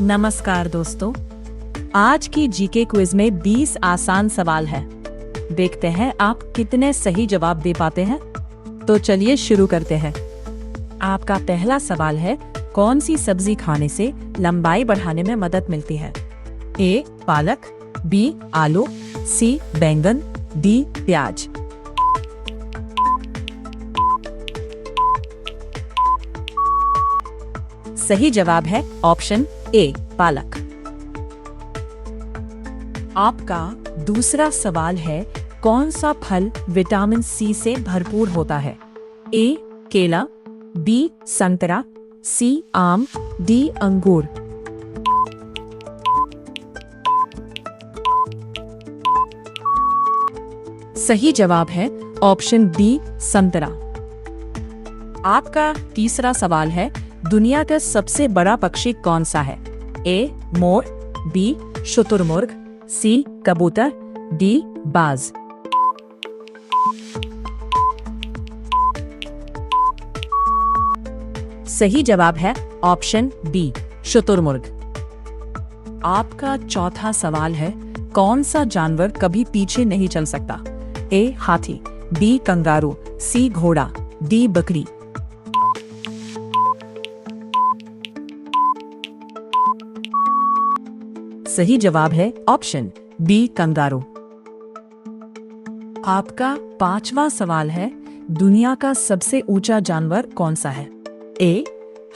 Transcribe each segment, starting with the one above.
नमस्कार दोस्तों, आज की जीके क्विज में 20 आसान सवाल है। देखते हैं आप कितने सही जवाब दे पाते हैं। तो चलिए शुरू करते हैं। आपका पहला सवाल है, कौन सी सब्जी खाने से लंबाई बढ़ाने में मदद मिलती है? ए पालक, बी आलू, सी बैंगन, डी प्याज। सही जवाब है ऑप्शन ए पालक। आपका दूसरा सवाल है, कौन सा फल विटामिन सी से भरपूर होता है? ए केला, बी संतरा, सी आम, डी अंगूर। सही जवाब है ऑप्शन डी संतरा। आपका तीसरा सवाल है, दुनिया का सबसे बड़ा पक्षी कौन सा है? ए मोर, बी शुतुरमुर्ग, सी कबूतर, डी बाज। सही जवाब है ऑप्शन बी शुतुरमुर्ग। आपका चौथा सवाल है, कौन सा जानवर कभी पीछे नहीं चल सकता? ए हाथी, बी कंगारू, सी घोड़ा, डी बकरी। सही जवाब है ऑप्शन बी कंगारू। आपका पांचवा सवाल है, दुनिया का सबसे ऊंचा जानवर कौन सा है? ए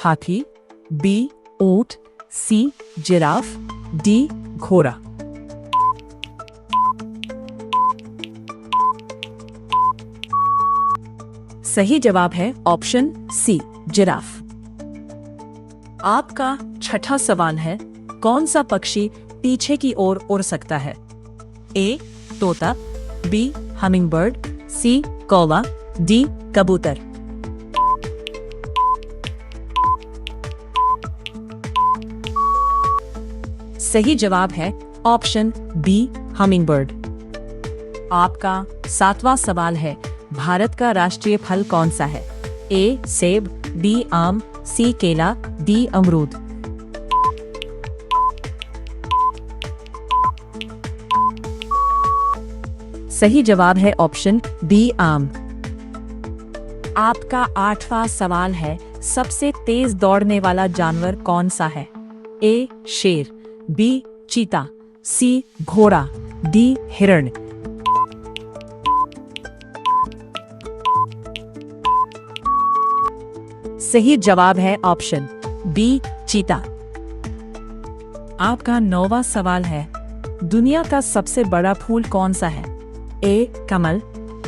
हाथी, बी ऊंट, सी जिराफ, डी घोड़ा। सही जवाब है ऑप्शन सी जिराफ। आपका छठा सवाल है, कौन सा पक्षी पीछे की ओर उड़ सकता है? ए तोता, बी हमिंगबर्ड, सी कौवा, डी कबूतर। सही जवाब है ऑप्शन बी हमिंगबर्ड। आपका सातवां सवाल है, भारत का राष्ट्रीय फल कौन सा है? ए सेब, बी आम, सी केला, डी अमरूद। सही जवाब है ऑप्शन बी आम। आपका आठवां सवाल है, सबसे तेज दौड़ने वाला जानवर कौन सा है? ए शेर, बी चीता, सी घोड़ा, डी हिरण। सही जवाब है ऑप्शन बी चीता। आपका नौवां सवाल है, दुनिया का सबसे बड़ा फूल कौन सा है? ए कमल,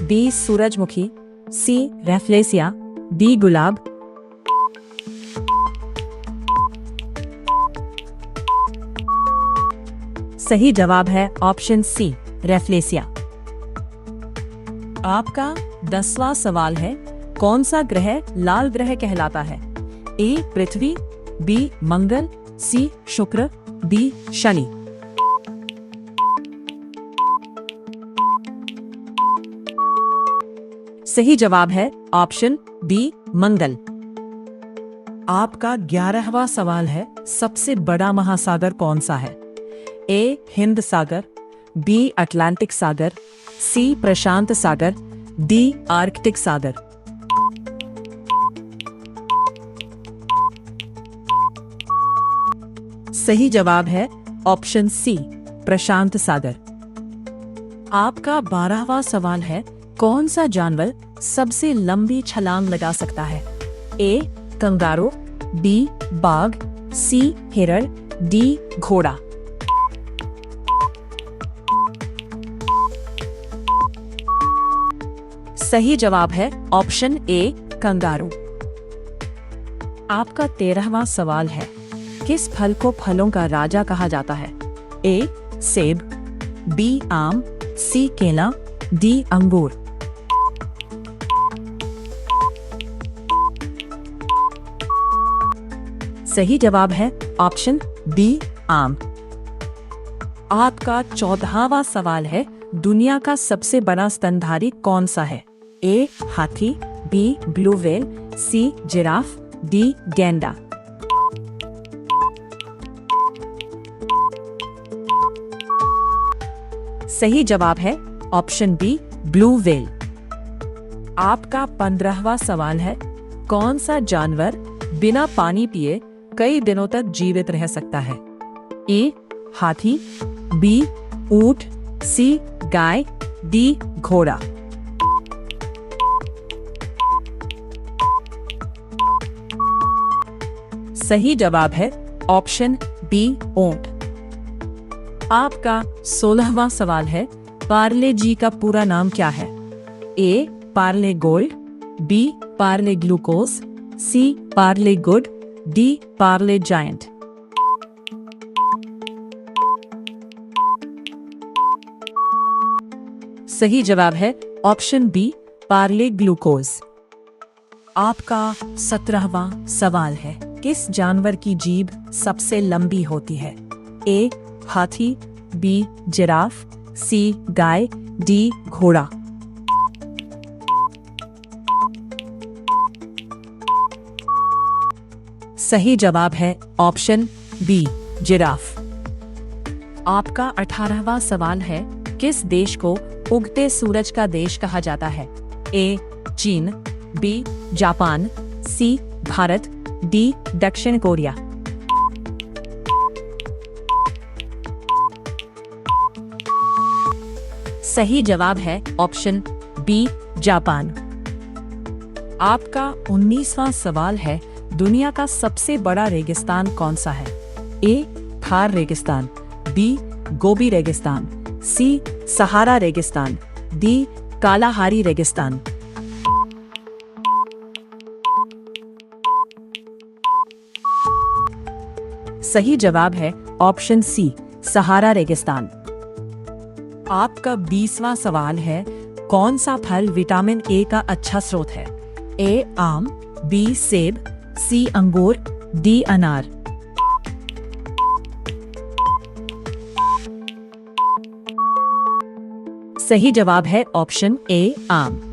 बी सूरजमुखी, सी रैफ्लेसिया, डी गुलाब। सही जवाब है ऑप्शन सी रैफ्लेसिया। आपका 10वां सवाल है, कौन सा ग्रह लाल ग्रह कहलाता है? ए पृथ्वी, बी मंगल, सी शुक्र, डी शनि। सही जवाब है ऑप्शन बी मंगल। आपका 11वां सवाल है, सबसे बड़ा महासागर कौन सा है? ए हिंद सागर, बी अटलांटिक सागर, सी प्रशांत सागर, डी आर्कटिक सागर। सही जवाब है ऑप्शन सी प्रशांत सागर। आपका 12वां सवाल है, कौन सा जानवर सबसे लंबी छलांग लगा सकता है? ए कंगारू, बी बाघ, सी हिरण, डी घोड़ा। सही जवाब है ऑप्शन ए कंगारू। आपका 13वां सवाल है, किस फल को फलों का राजा कहा जाता है? ए सेब, बी आम, सी केला, डी अंगूर। सही जवाब है ऑप्शन बी आम। आपका 14वां सवाल है, दुनिया का सबसे बड़ा स्तनधारी कौन सा है? ए हाथी, B blue whale, C giraffe, D गैंडा। सही जवाब है ऑप्शन बी ब्लू व्हेल। आपका 15वां सवाल है, कौन सा जानवर बिना पानी पिए कई दिनों तक जीवित रह सकता है? ए हाथी, बी ऊंट, सी गाय, डी घोड़ा। सही जवाब है ऑप्शन बी ऊंट। आपका 16वां सवाल है, पार्ले जी का पूरा नाम क्या है? A Parle gold, B Parle glucose, C Parle good, D Parle giant. सही जवाब है ऑप्शन बी पार्ले ग्लूकोज। आपका 17वां सवाल है, किस जानवर की जीभ सबसे लंबी होती है? ए हाथी, बी जिराफ, सी गाय, डी घोड़ा। सही जवाब है ऑप्शन बी जिराफ। आपका 18वां सवाल है, किस देश को उगते सूरज का देश कहा जाता है? ए चीन, बी जापान, सी भारत, डी दक्षिण कोरिया। सही जवाब है ऑप्शन बी जापान। आपका 19वां सवाल है, दुनिया का सबसे बड़ा रेगिस्तान कौन सा है? ए थार रेगिस्तान, बी गोबी रेगिस्तान, सी सहारा रेगिस्तान, डी कालाहारी रेगिस्तान। सही जवाब है ऑप्शन सी सहारा रेगिस्तान। आपका 20वां सवाल है, कौन सा फल विटामिन ए का अच्छा स्रोत है? ए आम, बी सेब, सी अंगूर, डी अनार। सही जवाब है ऑप्शन ए आम।